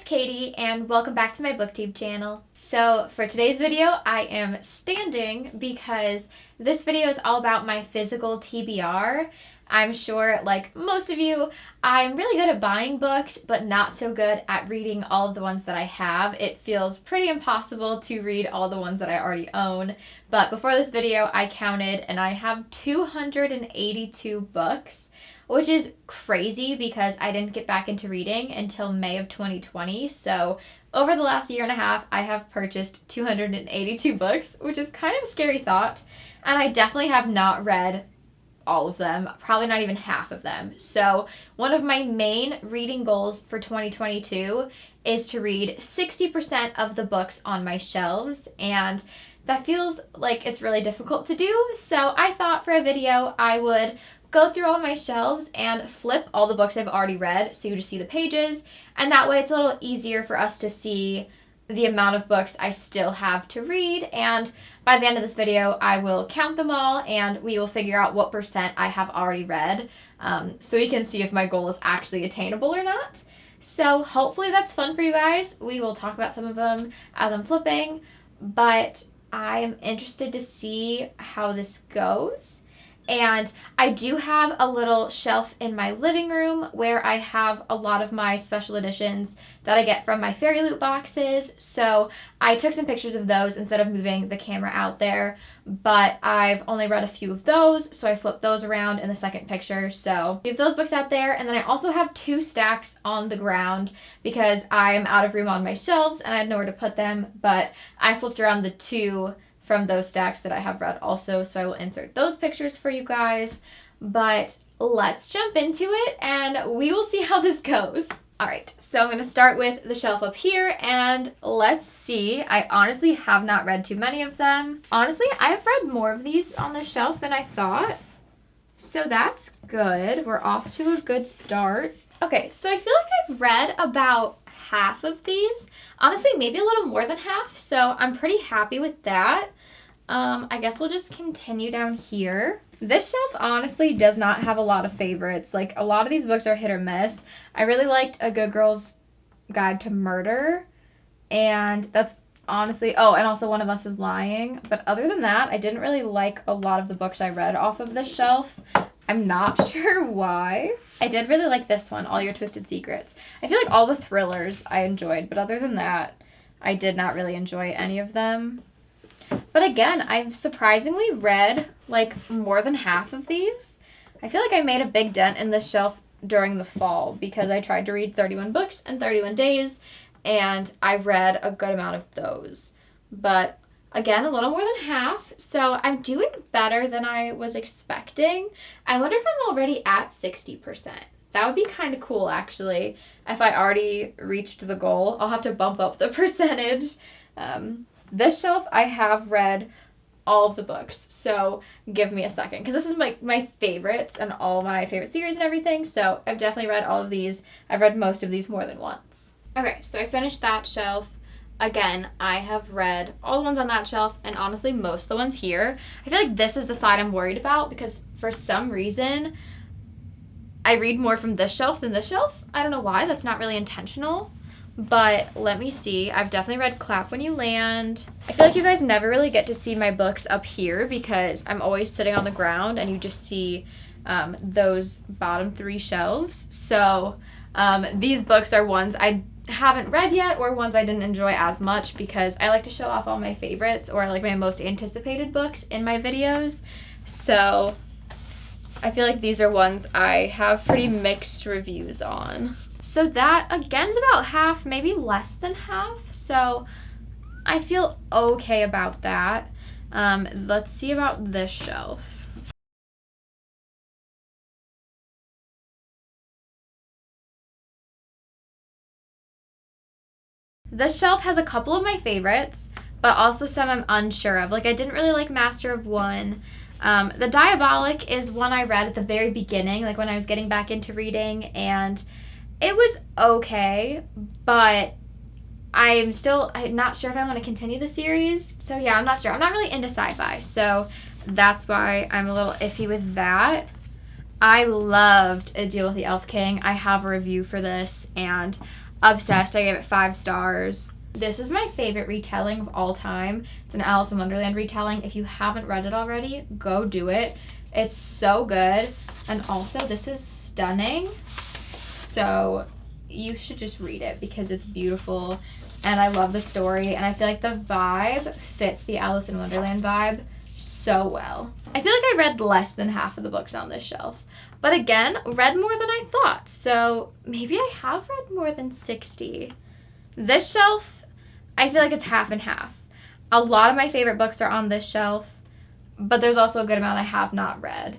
Katie and welcome back to my booktube channel. So for today's video, I am standing because this video is all about my physical TBR. I'm sure, like most of you, I'm really good at buying books, but not so good at reading all of the ones that I have. It feels pretty impossible to read all the ones that I already own. But before this video, I counted and I have 282 books, which is crazy because I didn't get back into reading until May of 2020. So over the last year and a half, I have purchased 282 books, which is kind of a scary thought. And I definitely have not read all of them, probably not even half of them. So one of my main reading goals for 2022 is to read 60% of the books on my shelves, and that feels like it's really difficult to do. So I thought for a video I would go through all my shelves and flip all the books I've already read so you just see the pages, and that way it's a little easier for us to see the amount of books I still have to read. And by the end of this video, I will count them all and we will figure out what percent I have already read, so we can see if my goal is actually attainable or not. So hopefully that's fun for you guys. We will talk about some of them as I'm flipping, but I am interested to see how this goes. And I do have a little shelf in my living room where I have a lot of my special editions that I get from my Fairy Loot boxes. So I took some pictures of those instead of moving the camera out there, but I've only read a few of those, so I flipped those around in the second picture. So I have those books out there, and then I also have 2 stacks on the ground because I'm out of room on my shelves and I had nowhere to put them, but I flipped around the 2 from those stacks that I have read also, so I will insert those pictures for you guys. But let's jump into it and we will see how this goes. All right, so I'm gonna start with the shelf up here and let's see. I honestly have not read too many of them. Honestly, I've read more of these on the shelf than I thought, so that's good. We're off to a good start. Okay, so I feel like I've read about half of these. Honestly, maybe a little more than half, so I'm pretty happy with that. I guess we'll just continue down here. This shelf honestly does not have a lot of favorites. Like, a lot of these books are hit or miss. I really liked A Good Girl's Guide to Murder, and that's honestly, oh, and also One of Us is Lying. But other than that, I didn't really like a lot of the books I read off of this shelf. I'm not sure why. I did really like this one, All Your Twisted Secrets. I feel like all the thrillers I enjoyed, but other than that, I did not really enjoy any of them. But again, I've surprisingly read like more than half of these. I feel like I made a big dent in this shelf during the fall because I tried to read 31 books in 31 days, and I read a good amount of those. But again, a little more than half, so I'm doing better than I was expecting. I wonder if I'm already at 60%. That would be kind of cool, actually, if I already reached the goal. I'll have to bump up the percentage. This shelf, I have read all of the books, so give me a second, because this is my favorites and all my favorite series and everything, so I've definitely read all of these. I've read most of these more than once. Okay, so I finished that shelf. Again, I have read all the ones on that shelf, and honestly, most of the ones here. I feel like this is the side I'm worried about, because for some reason, I read more from this shelf than this shelf. I don't know why, that's not really intentional. But let me see. I've definitely read Clap When You Land. I feel like you guys never really get to see my books up here because I'm always sitting on the ground and you just see those bottom 3 shelves. So these books are ones I haven't read yet or ones I didn't enjoy as much because I like to show off all my favorites or like my most anticipated books in my videos. So I feel like these are ones I have pretty mixed reviews on. So that, again, is about half, maybe less than half. So I feel okay about that. Let's see about this shelf. This shelf has a couple of my favorites, but also some I'm unsure of. Like, I didn't really like Master of One. The Diabolic is one I read at the very beginning, like when I was getting back into reading, and it was okay, but I'm not sure if I want to continue the series. So yeah, I'm not sure. I'm not really into sci-fi, so that's why I'm a little iffy with that. I loved A Deal with the Elf King. I have a review for this, and Obsessed. I gave it 5 stars. This is my favorite retelling of all time. It's an Alice in Wonderland retelling. If you haven't read it already, go do it. It's so good. And also, this is stunning. So you should just read it because it's beautiful. And I love the story. And I feel like the vibe fits the Alice in Wonderland vibe so well. I feel like I read less than half of the books on this shelf. But again, read more than I thought. So maybe I have read more than 60. This shelf, I feel like it's half and half. A lot of my favorite books are on this shelf, but there's also a good amount I have not read.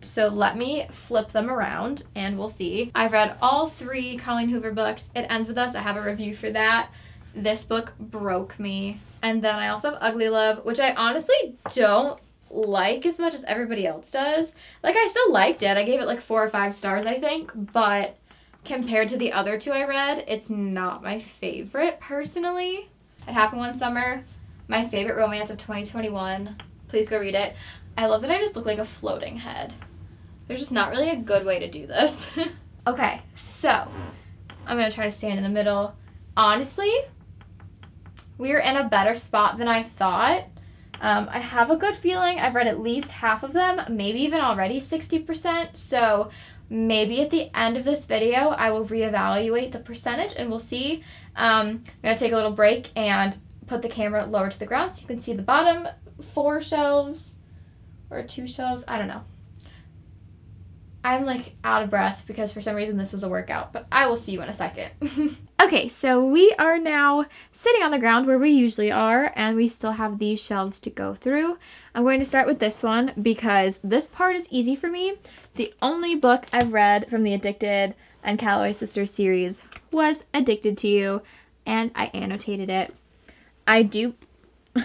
So let me flip them around and we'll see. I've read all 3 Colleen Hoover books. It Ends With Us. I have a review for that. This book broke me. And then I also have Ugly Love, which I honestly don't like as much as everybody else does. Like, I still liked it. I gave it like 4 or 5 stars, I think, but compared to the other 2 I read, it's not my favorite personally. It Happened One Summer, my favorite romance of 2021. Please go read it. I love that I just look like a floating head. There's just not really a good way to do this. Okay, so I'm gonna try to stand in the middle. Honestly, we're in a better spot than I thought. I have a good feeling. I've read at least half of them, maybe even already 60%. So maybe at the end of this video, I will reevaluate the percentage and we'll see. I'm gonna take a little break and put the camera lower to the ground so you can see the bottom 4 shelves or 2 shelves. I don't know. I'm like out of breath because for some reason this was a workout, but I will see you in a second. Okay, so we are now sitting on the ground where we usually are, and we still have these shelves to go through. I'm going to start with this one because this part is easy for me. The only book I've read from the Addicted and Calloway Sisters series was Addicted to You, and I annotated it. I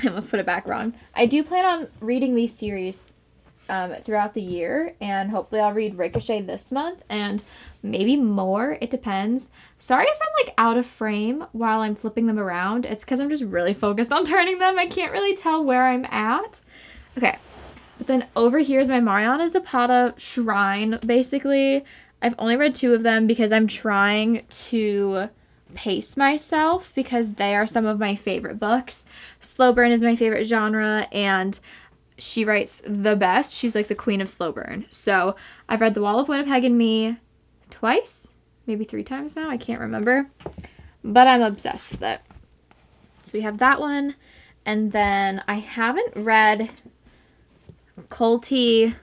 almost put it back wrong. I do plan on reading these series throughout the year, and hopefully I'll read Ricochet this month and maybe more. It depends. Sorry if I'm like out of frame while I'm flipping them around. It's because I'm just really focused on turning them. I can't really tell where I'm at. Okay, but then over here is my Mariana Zapata shrine, basically. I've only read 2 of them because I'm trying to pace myself because they are some of my favorite books. Slow burn is my favorite genre, and she writes the best. She's like the queen of slow burn. So I've read The Wall of Winnipeg and Me twice, maybe 3 times now. I can't remember, but I'm obsessed with it. So we have that one. And then I haven't read Colty,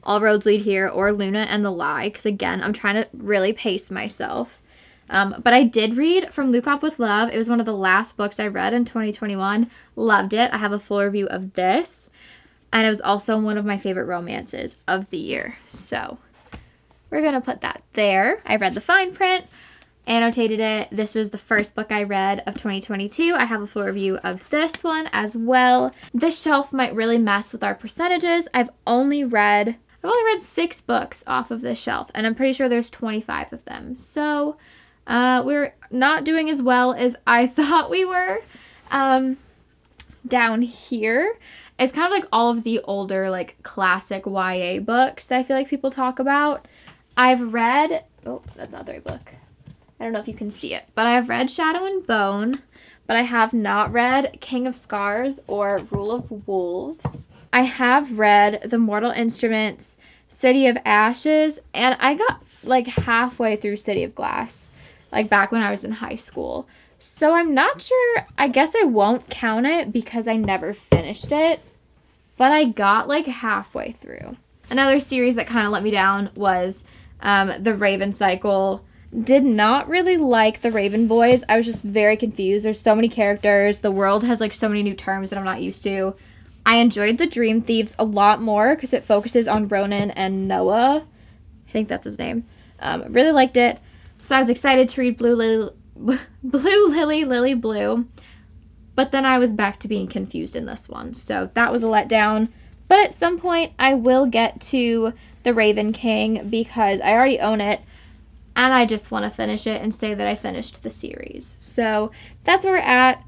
All Roads Lead Here, or Luna and the Lie, because again, I'm trying to really pace myself. But I did read From Lukov with Love. It was one of the last books I read in 2021. Loved it. I have a full review of this. And it was also one of my favorite romances of the year. So we're going to put that there. I read the fine print, annotated it. This was the first book I read of 2022. I have a full review of this one as well. This shelf might really mess with our percentages. I've only read 6 books off of this shelf, and I'm pretty sure there's 25 of them. So we're not doing as well as I thought we were. Down here, it's kind of like all of the older, like, classic YA books that I feel like people talk about. I've read, oh, that's not the right book. I don't know if you can see it, but I've read Shadow and Bone, but I have not read King of Scars or Rule of Wolves. I have read The Mortal Instruments, City of Ashes, and I got, like, halfway through City of Glass, like, back when I was in high school. So I'm not sure. I guess I won't count it because I never finished it. But I got like halfway through. Another series that kind of let me down was The Raven Cycle. Did not really like the Raven Boys. I was just very confused. There's so many characters. The world has like so many new terms that I'm not used to. I enjoyed The Dream Thieves a lot more because it focuses on Ronan and Noah. I think that's his name. Really liked it. So I was excited to read Blue Lily, Lily Blue. But then I was back to being confused in this one. So that was a letdown. But at some point, I will get to The Raven King because I already own it. And I just want to finish it and say that I finished the series. So that's where we're at.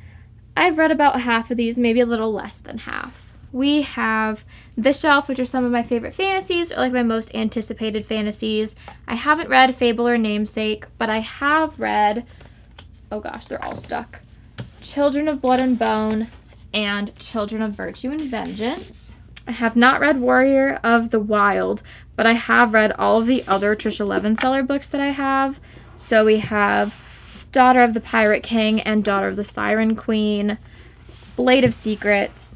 I've read about half of these, maybe a little less than half. we have this shelf, which are some of my favorite fantasies, or like my most anticipated fantasies. I haven't read Fable or Namesake, but I have read, oh gosh, they're all stuck, Children of Blood and Bone and Children of Virtue and Vengeance. I have not read Warrior of the Wild, but I have read all of the other Trisha Levenseller books that I have. So we have Daughter of the Pirate King and Daughter of the Siren Queen, Blade of Secrets,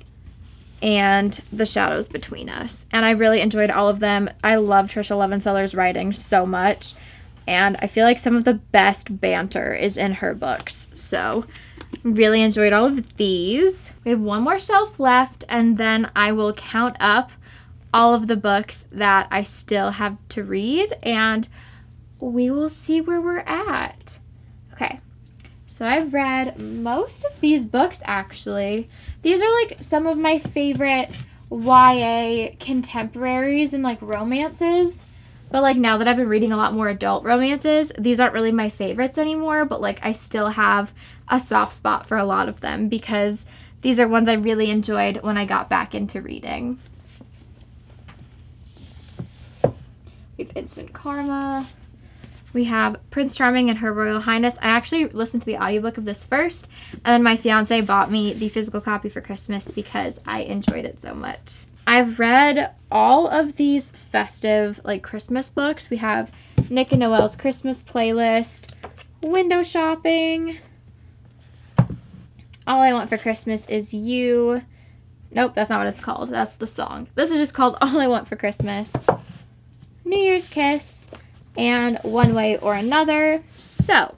and The Shadows Between Us. And I really enjoyed all of them. I love Trisha Levenseller's writing so much, and I feel like some of the best banter is in her books. So really enjoyed all of these. We have one more shelf left, and then I will count up all of the books that I still have to read, and we will see where we're at. Okay, so I've read most of these books, actually. These are like some of my favorite YA contemporaries and like romances. But like now that I've been reading a lot more adult romances, these aren't really my favorites anymore, but like I still have a soft spot for a lot of them because these are ones I really enjoyed when I got back into reading. We have Instant Karma. We have Prince Charming and Her Royal Highness. I actually listened to the audiobook of this first, and then my fiance bought me the physical copy for Christmas because I enjoyed it so much. I've read all of these festive, like, Christmas books. We have Nick and Noelle's Christmas Playlist, Window Shopping, All I Want for Christmas Is You. Nope, that's not what it's called. That's the song. This is just called All I Want for Christmas, New Year's Kiss, and One Way or Another. So,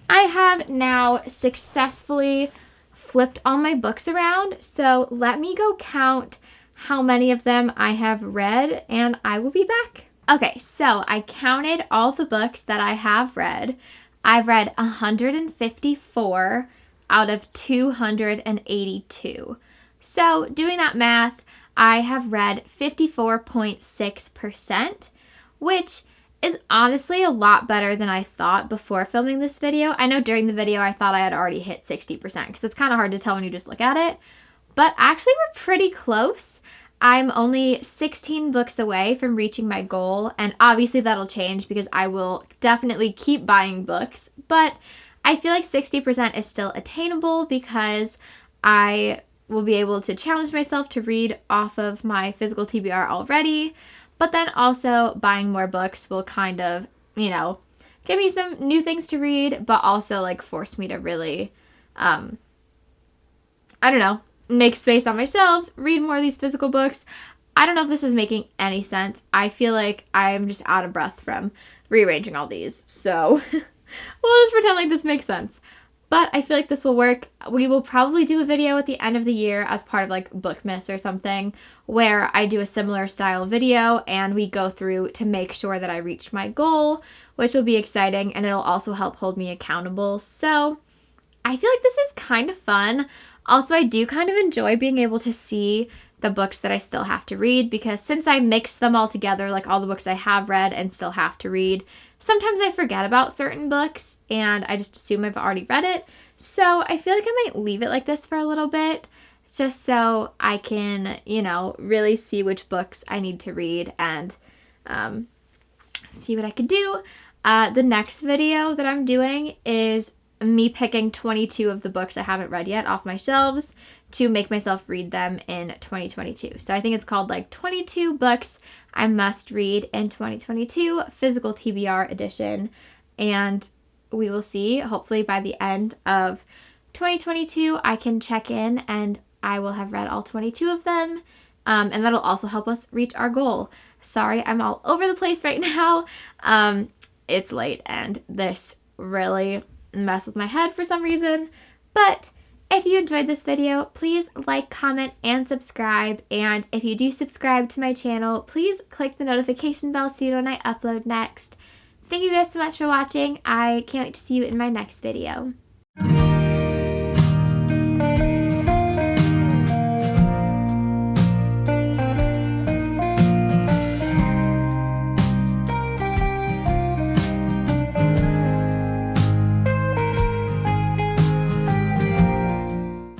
I have now successfully flipped all my books around, so let me go count how many of them I have read, and I will be back. Okay, so I counted all the books that I have read. I've read 154 out of 282. So doing that math, I have read 54.6%, which is honestly a lot better than I thought before filming this video. I know during the video I thought I had already hit 60% because it's kind of hard to tell when you just look at it. But actually we're pretty close. I'm only 16 books away from reaching my goal, and obviously that'll change because I will definitely keep buying books, but I feel like 60% is still attainable because I will be able to challenge myself to read off of my physical TBR already, but then also buying more books will kind of, you know, give me some new things to read, but also like force me to really, I don't know, make space on my shelves, read more of these physical books. I don't know if this is making any sense. I feel like I'm just out of breath from rearranging all these. So we'll just pretend like this makes sense. But I feel like this will work. We will probably do a video at the end of the year as part of like Bookmas or something where I do a similar style video and we go through to make sure that I reach my goal, which will be exciting, and it'll also help hold me accountable. So I feel like this is kind of fun. Also, I do kind of enjoy being able to see the books that I still have to read because since I mixed them all together, like all the books I have read and still have to read, sometimes I forget about certain books and I just assume I've already read it. So I feel like I might leave it like this for a little bit just so I can, you know, really see which books I need to read and see what I could do. The next video that I'm doing is me picking 22 of the books I haven't read yet off my shelves to make myself read them in 2022. So I think it's called like 22 books I must read in 2022, physical TBR edition. And we will see, hopefully by the end of 2022, I can check in and I will have read all 22 of them. And that'll also help us reach our goal. Sorry, I'm all over the place right now. It's late and this really mess with my head for some reason, but if you enjoyed this video, please like, comment, and subscribe, and if you do subscribe to my channel, please click the notification bell so you know when I upload next. Thank you guys so much for watching. I can't wait to see you in my next video.